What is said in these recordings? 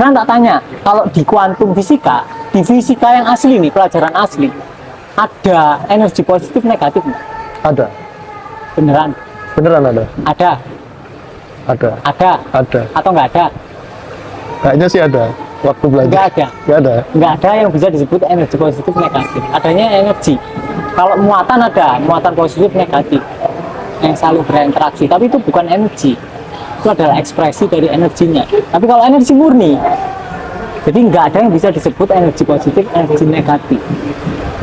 Sekarang tak tanya, kalau di kuantum fisika, di fisika yang asli nih, pelajaran asli, ada energi positif negatif nggak? Ada. Beneran? Beneran ada. Ada. Ada. Ada. Ada. Atau nggak ada? Kayaknya sih ada. Waktu belajar. Nggak ada. Nggak ada. Nggak ada yang bisa disebut energi positif negatif. Adanya energi. Kalau muatan ada, muatan positif negatif yang selalu berinteraksi. Tapi itu bukan energi. Itu adalah ekspresi dari energinya. Tapi kalau energi murni, jadi nggak ada yang bisa disebut energi positif, energi negatif.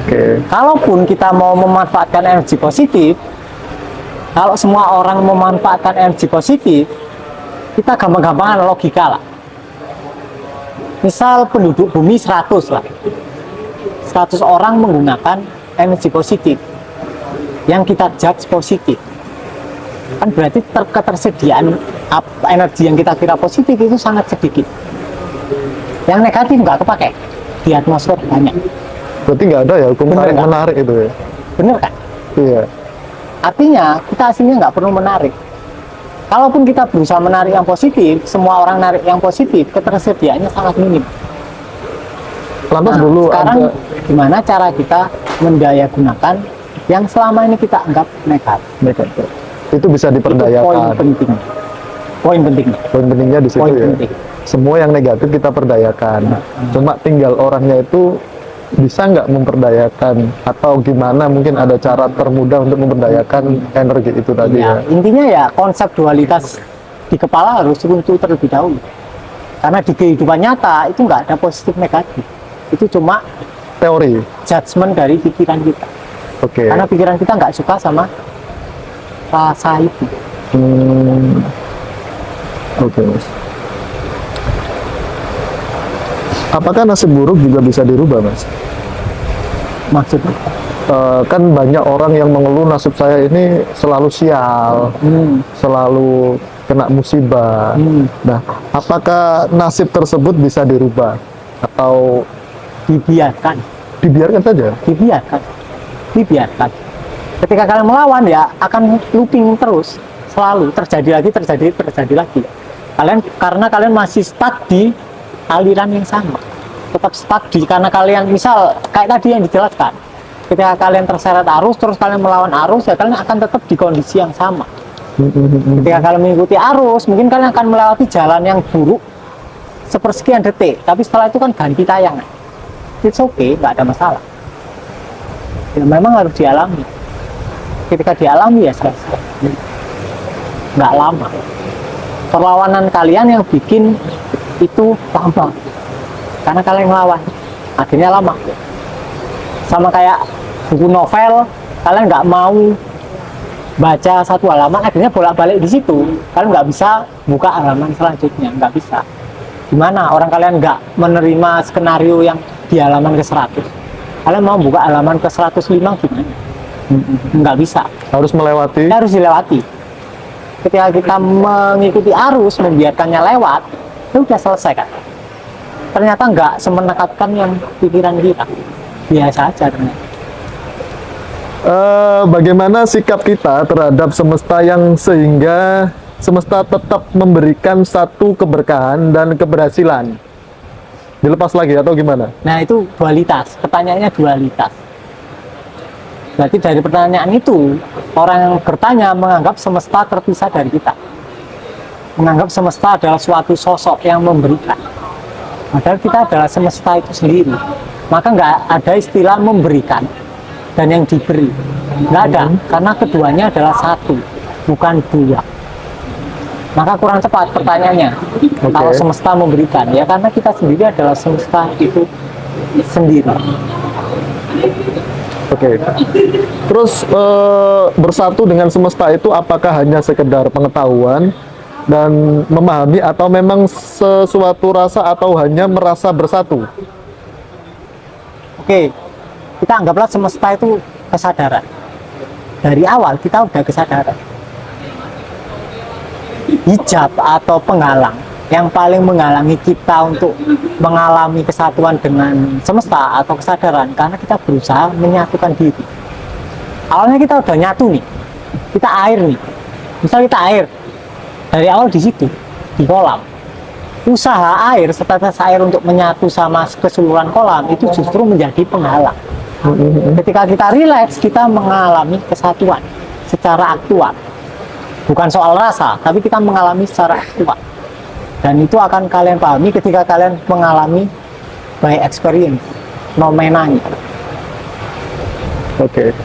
Oke. Kalaupun kita mau memanfaatkan energi positif, kalau semua orang memanfaatkan energi positif, kita gampang-gampangan logika lah. Misal penduduk bumi 100 lah. 100 orang menggunakan energi positif yang kita judge positif. Kan berarti ketersediaan energi yang kita kira positif itu sangat sedikit. Yang negatif nggak kepake. Di atmosfer banyak. Berarti nggak ada ya hukum Bener tarik nggak? menarik itu ya? Bener kan? Iya. Artinya kita aslinya nggak perlu menarik. Kalaupun kita berusaha menarik yang positif, semua orang narik yang positif, ketersediaannya sangat minim. Lantas Nah, dulu sekarang ada gimana cara kita mendaya gunakan yang selama ini kita anggap negatif? itu bisa Itu poin diperdayakan. penting. Poin penting. Poin pentingnya di situ Poin ya. penting. Semua yang negatif kita perdayakan. Cuma tinggal orangnya itu bisa nggak memperdayakan atau gimana, mungkin ada cara termudah untuk memperdayakan energi itu tadi ya. Ya, intinya ya konsep dualitas di kepala harus runtuh terlebih dahulu. Karena di kehidupan nyata itu nggak ada positif negatif. Itu cuma Teori. judgement dari pikiran kita. Oke. Karena pikiran kita nggak suka sama rasa itu. Hmm. Oke, Mas. Apakah nasib buruk juga bisa dirubah, Mas? Maksudnya? Kan banyak orang yang mengeluh nasib saya ini selalu sial, selalu kena musibah. Nah, apakah nasib tersebut bisa dirubah atau Dibiarkan. dibiarkan saja? Dibiarkan. Ketika kalian melawan ya akan looping terus, selalu terjadi lagi. Karena kalian masih stuck di aliran yang sama, tetap stuck karena kalian misal kayak tadi yang dijelaskan, ketika kalian terseret arus terus kalian melawan arus ya kalian akan tetap di kondisi yang sama. Ketika kalian mengikuti arus mungkin kalian akan melewati jalan yang buruk sepersekian detik, tapi setelah itu kan ganti tayangan. It's okay, nggak ada masalah ya, memang harus dialami. Ketika dialami ya selesai, nggak lama. Perlawanan kalian yang bikin itu lama karena kalian ngelawan, akhirnya lama. Sama kayak buku novel, kalian nggak mau baca satu halaman, akhirnya bolak-balik di situ, kalian nggak bisa buka halaman selanjutnya, nggak bisa. Gimana orang kalian nggak menerima skenario yang di halaman ke 100, kalian mau buka halaman ke 105 gimana? Nggak bisa, Harus melewati. harus dilewati. Ketika kita mengikuti arus, membiarkannya lewat, itu udah selesai kan. Ternyata nggak semenakutkan yang pikiran kita, biasa aja ternyata. Bagaimana sikap kita terhadap semesta yang sehingga semesta tetap memberikan satu keberkahan dan keberhasilan? Dilepas lagi atau gimana? Nah itu dualitas, pertanyaannya dualitas. Berarti dari pertanyaan itu, orang yang bertanya menganggap semesta terpisah dari kita. Menganggap semesta adalah suatu sosok yang memberikan. Padahal kita adalah semesta itu sendiri. Maka nggak ada istilah memberikan dan yang diberi. Nggak ada, karena keduanya adalah satu, bukan dua. Maka kurang tepat pertanyaannya. Kalau semesta memberikan, ya karena kita sendiri adalah semesta itu sendiri. Oke. Terus bersatu dengan semesta itu apakah hanya sekedar pengetahuan dan memahami atau memang sesuatu rasa atau hanya merasa bersatu? Oke, kita anggaplah semesta itu kesadaran. Dari awal kita udah kesadaran. Hijab atau penghalang yang paling menghalangi kita untuk mengalami kesatuan dengan semesta atau kesadaran karena kita berusaha menyatukan diri. Awalnya kita udah nyatu nih, kita air nih, misal kita air dari awal di situ di kolam, usaha air, setetes air untuk menyatu sama keseluruhan kolam itu justru menjadi penghalang. Ketika kita rileks, kita mengalami kesatuan secara aktual. Bukan soal rasa, tapi kita mengalami secara aktual. Dan itu akan kalian pahami ketika kalian mengalami by experience, nomenanya. Oke.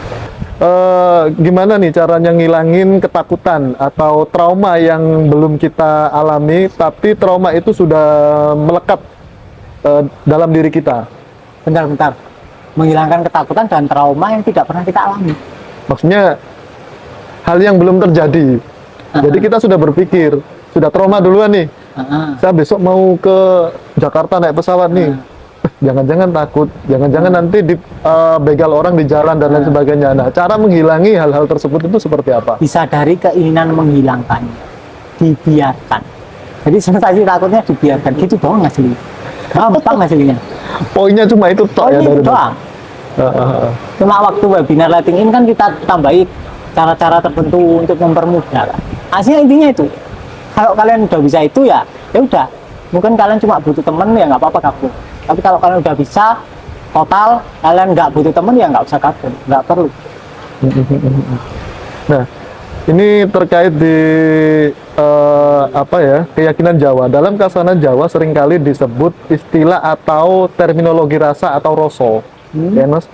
Gimana nih caranya ngilangin ketakutan atau trauma yang belum kita alami, tapi trauma itu sudah melekat dalam diri kita? Bentar-bentar. Menghilangkan ketakutan dan trauma yang tidak pernah kita alami. Maksudnya hal yang belum terjadi. Jadi kita sudah berpikir, sudah trauma duluan nih. Saya besok mau ke Jakarta naik pesawat nih. Jangan-jangan takut, jangan-jangan nanti dibegal orang di jalan dan lain sebagainya. Nah, cara menghilangi hal-hal tersebut itu seperti apa? Disadari keinginan menghilangkannya, dibiarkan. Jadi sensasi takutnya dibiarkan, gitu doang hasilnya. Gampang hasilnya. Poinnya cuma itu toh ya Itu dari doang. Cuma waktu webinar lighting in kan kita tambahi cara-cara tertentu untuk mempermudah. Aslinya intinya itu. Kalau kalian udah bisa itu ya udah. Mungkin kalian cuma butuh temen ya nggak apa-apa gabung. Tapi kalau kalian udah bisa total, kalian nggak butuh temen ya nggak usah gabung, nggak perlu. Nah, ini terkait di keyakinan Jawa. Dalam kasanan Jawa seringkali disebut istilah atau terminologi rasa atau roso, ya Mas.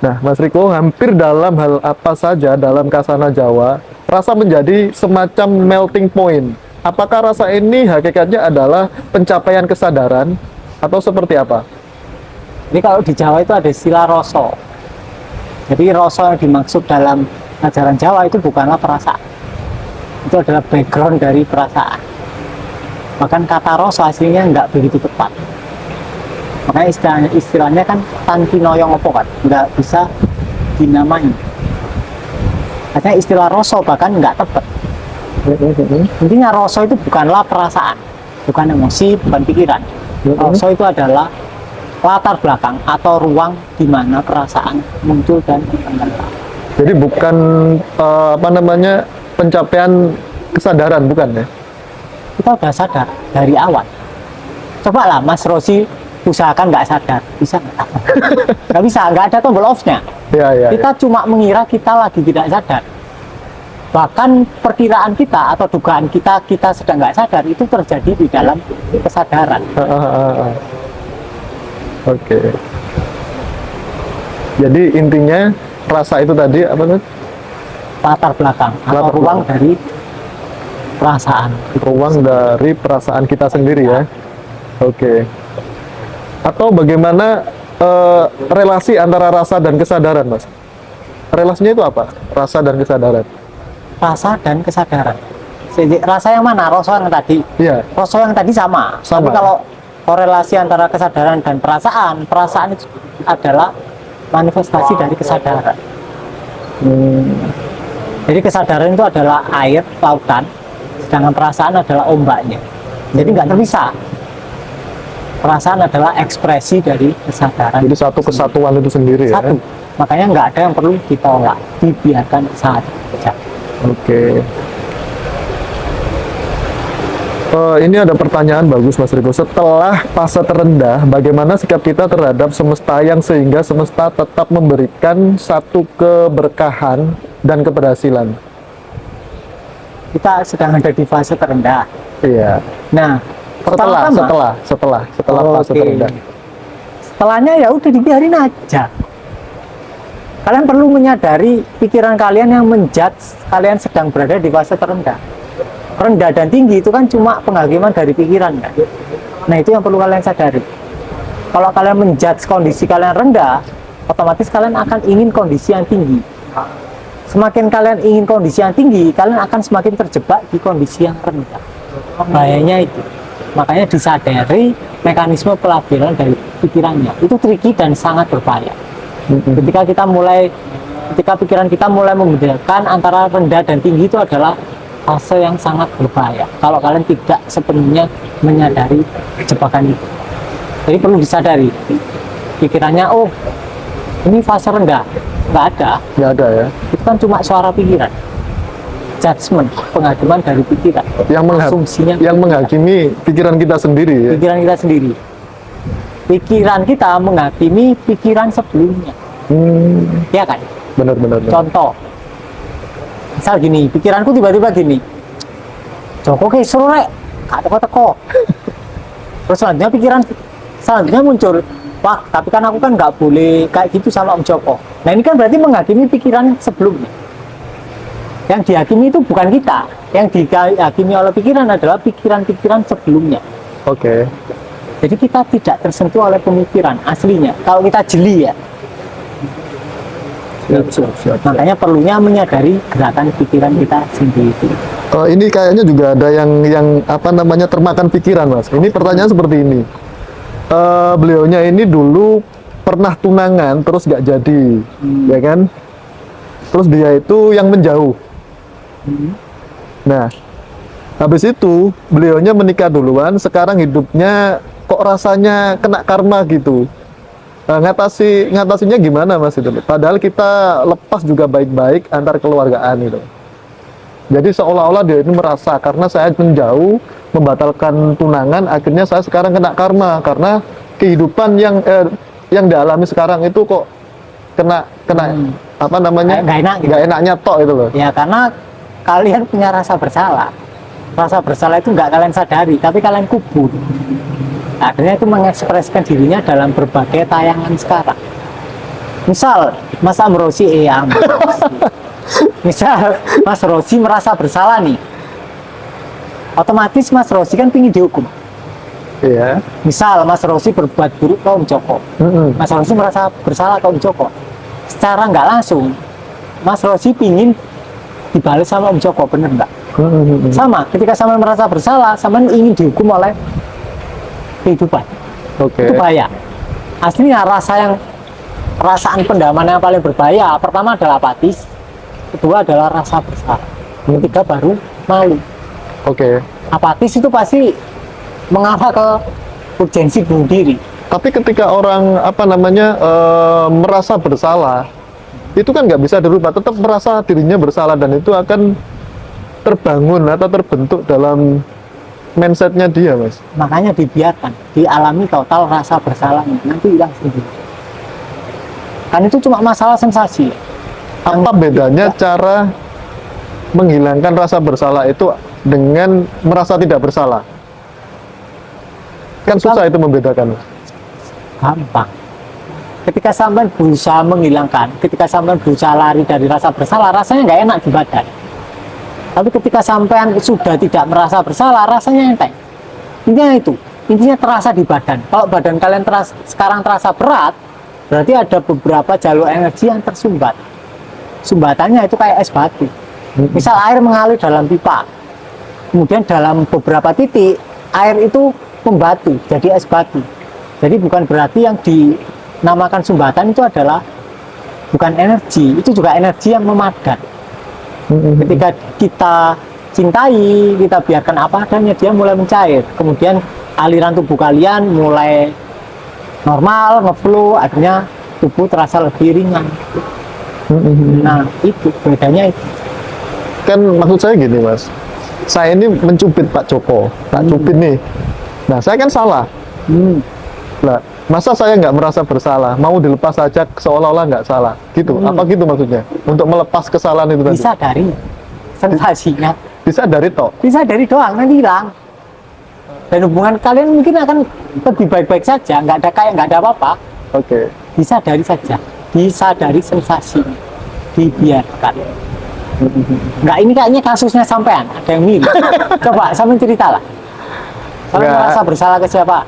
Nah, Mas Riko, hampir dalam hal apa saja dalam kasana Jawa, rasa menjadi semacam melting point. Apakah rasa ini hakikatnya adalah pencapaian kesadaran atau seperti apa? Jadi kalau di Jawa itu ada istilah roso. Jadi roso yang dimaksud dalam ajaran Jawa itu bukanlah perasaan. Itu adalah background dari perasaan. Bahkan kata roso aslinya nggak begitu tepat. Makanya istilahnya kan tanki noyong opo kan, nggak bisa dinamai. Artinya istilah roso bahkan nggak tepat. Intinya roso itu bukanlah perasaan, bukan emosi, bukan pikiran. Roso itu adalah latar belakang atau ruang di mana perasaan muncul dan menetap. Jadi bukan pencapaian kesadaran, bukan ya? Kita udah sadar dari awal. Coba lah Mas Rosi usahakan nggak sadar, bisa nggak? Nggak bisa, nggak ada tombol off-nya. Ya. Kita cuma mengira kita lagi tidak sadar. Bahkan perkiraan kita atau dugaan kita sedang nggak sadar itu terjadi di dalam kesadaran. Oke. Jadi intinya rasa itu tadi apa tuh? Latar belakang atau ruang dari perasaan. Ruang dari perasaan kita sendiri ya. Oke. Atau bagaimana relasi antara rasa dan kesadaran, Mas? Relasinya itu apa? Rasa dan kesadaran. Rasa dan kesadaran. Jadi, rasa yang mana? Rasa yang tadi. Iya. Rasa yang tadi sama. Tapi kalau korelasi antara kesadaran dan perasaan itu adalah manifestasi dari kesadaran. Jadi kesadaran itu adalah air, lautan, sedangkan perasaan adalah ombaknya. Jadi nggak terpisah. Perasaan adalah ekspresi dari kesadaran. Jadi satu kesatuan itu sendiri satu. Ya? Makanya nggak ada yang perlu ditolak, dibiarkan saat saja. Oke. Ini ada pertanyaan bagus Mas Riko. Setelah fase terendah, bagaimana sikap kita terhadap semesta yang sehingga semesta tetap memberikan satu keberkahan dan keberhasilan? Kita sedang ada di fase terendah. Iya. Nah, setelah fase terendah. Setelahnya ya udah dibiarin aja. Kalian perlu menyadari pikiran kalian yang menjudge kalian sedang berada di fase terendah. Rendah dan tinggi itu kan cuma penghakiman dari pikiran kan. Nah itu yang perlu kalian sadari. Kalau kalian menjudge kondisi kalian rendah, otomatis kalian akan ingin kondisi yang tinggi. Semakin kalian ingin kondisi yang tinggi, kalian akan semakin terjebak di kondisi yang rendah. Bahayanya itu. Makanya disadari mekanisme pelabelan dari pikirannya. Itu tricky dan sangat berbahaya. Ketika pikiran kita mulai membedakan antara rendah dan tinggi, itu adalah fase yang sangat berbahaya kalau kalian tidak sepenuhnya menyadari jebakan itu. Jadi perlu disadari pikirannya, oh ini fase rendah, nggak ada ya. Itu kan cuma suara pikiran, judgement, penghakiman dari pikiran. Asumsinya yang menghakimi pikiran kita sendiri ya. pikiran kita sendiri. Pikiran kita menghakimi pikiran sebelumnya. Ya kan? Benar. Contoh, misal gini, pikiranku tiba-tiba gini, Joko kayak seru rek, gak teko-teko. Terus selanjutnya muncul, wah tapi kan aku kan nggak boleh kayak gitu sama Om Joko. Nah ini kan berarti menghakimi pikiran sebelumnya. Yang dihakimi itu bukan kita, yang dihakimi oleh pikiran adalah pikiran-pikiran sebelumnya. Oke. Jadi kita tidak tersentuh oleh pemikiran aslinya. Kalau kita jeli ya. Siap. Makanya perlunya menyadari gerakan pikiran kita sendiri. Ini kayaknya juga ada yang apa namanya termakan pikiran, Mas. Ini pertanyaan seperti ini. Beliaunya ini dulu pernah tunangan terus nggak jadi, ya kan? Terus dia itu yang menjauh. Nah, habis itu beliaunya menikah duluan. Sekarang hidupnya kok rasanya kena karma gitu. Nah, ngatasinya gimana Mas itu? Padahal kita lepas juga baik-baik antar keluargaan itu. Jadi seolah-olah dia ini merasa karena saya menjauh, membatalkan tunangan, akhirnya saya sekarang kena karma karena kehidupan yang dialami sekarang itu kok kena apa namanya? Nggak enaknya tok itu loh. Ya karena kalian punya rasa bersalah. Rasa bersalah itu nggak kalian sadari, tapi kalian kubur. Akhirnya itu mengekspresikan dirinya dalam berbagai tayangan sekarang. Misal Mas Amrosi. Misal Mas Rosi merasa bersalah nih, otomatis Mas Rosi kan pingin dihukum. Iya. Misal Mas Rosi berbuat buruk ke Om Joko, Mas Rosi merasa bersalah ke Om Joko. Secara nggak langsung, Mas Rosi pingin dibalas sama Om Joko, bener nggak? Sama, ketika sama merasa bersalah, sama ingin dihukum oleh kehidupan. Itu bahaya. Aslinya perasaan pendamaran yang paling berbahaya, pertama adalah apatis, kedua adalah rasa bersalah, ketiga baru malu. Apatis itu pasti mengarah ke urgensi bunuh diri. Tapi ketika orang apa namanya merasa bersalah, itu kan nggak bisa dirubah, tetap merasa dirinya bersalah dan itu akan terbangun atau terbentuk dalam mindsetnya dia, Mas. Makanya dibiarkan, dialami total rasa bersalahnya, nanti hilang sendiri. Kan itu cuma masalah sensasi. Apa bedanya cara menghilangkan rasa bersalah itu dengan merasa tidak bersalah? Kan susah itu membedakan. Gampang. Ketika sampean berusaha menghilangkan, ketika sampean berusaha lari dari rasa bersalah, rasanya nggak enak di badan. Tapi ketika sampean sudah tidak merasa bersalah, rasanya enteng. Intinya terasa di badan. Kalau badan kalian sekarang terasa berat, berarti ada beberapa jalur energi yang tersumbat. Sumbatannya itu kayak es batu. Misal air mengalir dalam pipa, kemudian dalam beberapa titik air itu membatu, jadi es batu. Jadi bukan berarti yang dinamakan sumbatan itu adalah bukan energi, itu juga energi yang memadat. Ketika kita cintai, kita biarkan apa adanya, dia mulai mencair. Kemudian aliran tubuh kalian mulai normal, ngeflow, akhirnya tubuh terasa lebih ringan. Nah, itu bedanya itu. Kan maksud saya gini, Mas. Saya ini mencubit Pak Joko, tak cubit nih. Nah, saya kan salah. Nah, masa saya nggak merasa bersalah, mau dilepas saja seolah-olah nggak salah, gitu? Apa gitu maksudnya? Untuk melepas kesalahan itu tadi? Bisa dari sensasinya. Bisa dari toh? Bisa dari doang, nanti hilang. Dan hubungan kalian mungkin akan lebih baik-baik saja, nggak ada apa-apa. Bisa dari saja, bisa dari sensasi, dibiarkan. Nggak, ini kayaknya kasusnya sampean, ada yang mirip. Coba, sampean ceritalah. Sampean merasa bersalah ke siapa?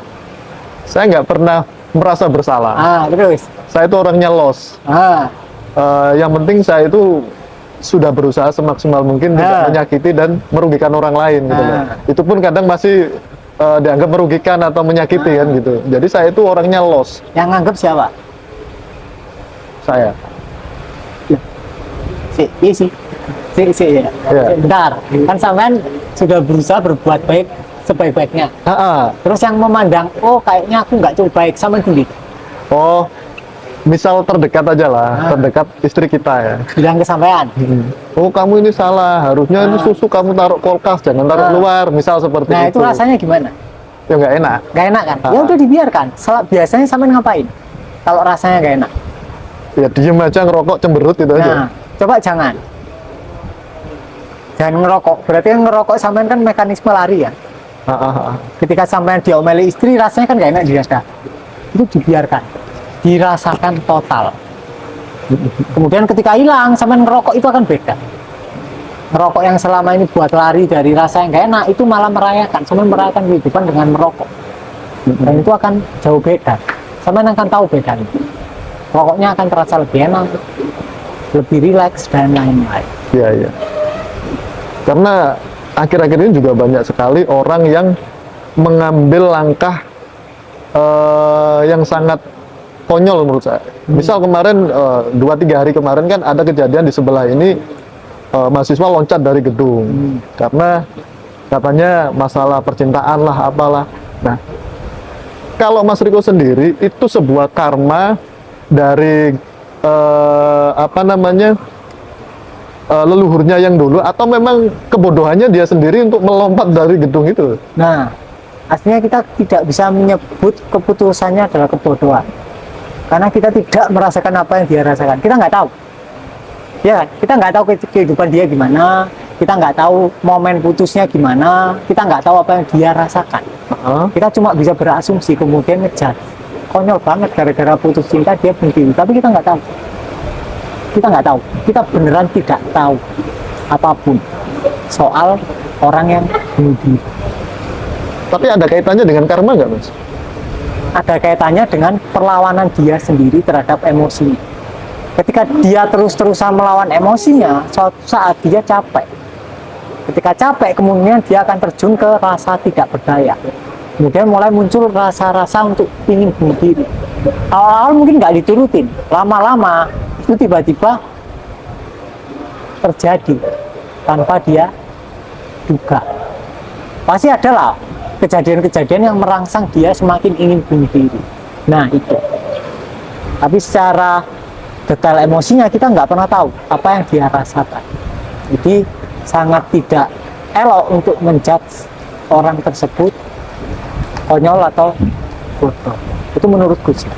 Saya nggak pernah merasa bersalah. Terus? Saya itu orangnya loss. Yang penting saya itu sudah berusaha semaksimal mungkin tidak menyakiti dan merugikan orang lain gitu loh. Itu pun kadang masih dianggap merugikan atau menyakiti kan gitu. Jadi saya itu orangnya loss. Yang nganggap siapa? Saya. Ya. Bentar, kan sampean sudah berusaha berbuat baik sebaik-baiknya. Terus yang memandang, oh kayaknya aku nggak cukup baik, sama gini. Oh, misal terdekat aja lah, terdekat istri kita ya. bilang kesampaian. Oh kamu ini salah, harusnya ini susu kamu taruh kulkas, jangan taruh keluar, misal seperti Nah, itu. itu rasanya gimana? Ya nggak enak. Gak enak kan? Ya udah dibiarkan. Biasanya sampean ngapain? Kalau rasanya gak enak. Ya diem aja ngerokok cemberut itu aja. Nah, coba jangan. Jangan ngerokok. Berarti kan ngerokok sampean kan mekanisme lari ya. Ketika sampean diomeli istri, rasanya kan gak enak di dada. Itu dibiarkan. Dirasakan total. Kemudian ketika hilang, sampean ngerokok itu akan beda. Ngerokok yang selama ini buat lari dari rasa yang gak enak, itu malah merayakan. Sampean merayakan kehidupan dengan merokok. Dan itu akan jauh beda. Sampean akan tahu bedanya. Rokoknya akan terasa lebih enak, lebih rileks, dan lain-lain. Iya, iya. Karena akhir-akhir ini juga banyak sekali orang yang mengambil langkah yang sangat konyol menurut saya. Misal kemarin 2-3 hari kemarin kan ada kejadian di sebelah ini, mahasiswa loncat dari gedung karena katanya masalah percintaan lah apalah. Nah, kalau Mas Riko sendiri itu sebuah karma dari leluhurnya yang dulu, atau memang kebodohannya dia sendiri untuk melompat dari gedung itu? Nah, aslinya kita tidak bisa menyebut keputusannya adalah kebodohan. Karena kita tidak merasakan apa yang dia rasakan. Kita nggak tahu. Ya, kita nggak tahu kehidupan dia gimana. Kita nggak tahu momen putusnya gimana. Kita nggak tahu apa yang dia rasakan. Kita cuma bisa berasumsi, kemudian ngejar. Konyol banget gara-gara putus cinta dia bunuh diri. Tapi kita nggak tahu. Kita nggak tahu. Kita beneran tidak tahu apapun soal orang yang bunuh diri. Tapi ada kaitannya dengan karma nggak, Mas? Ada kaitannya dengan perlawanan dia sendiri terhadap emosinya. Ketika dia terus-terusan melawan emosinya, suatu saat dia capek. Ketika capek, kemudian dia akan terjun ke rasa tidak berdaya. Kemudian mulai muncul rasa-rasa untuk ingin bunuh diri. Awal-awal mungkin nggak diturutin, lama-lama itu tiba-tiba terjadi tanpa dia duga. Pasti ada lah kejadian-kejadian yang merangsang dia semakin ingin bunuh diri. Nah itu. Tapi secara detail emosinya kita nggak pernah tahu apa yang dia rasakan. Jadi sangat tidak elok untuk menjudge orang tersebut konyol atau bodoh. Itu menurutku sih.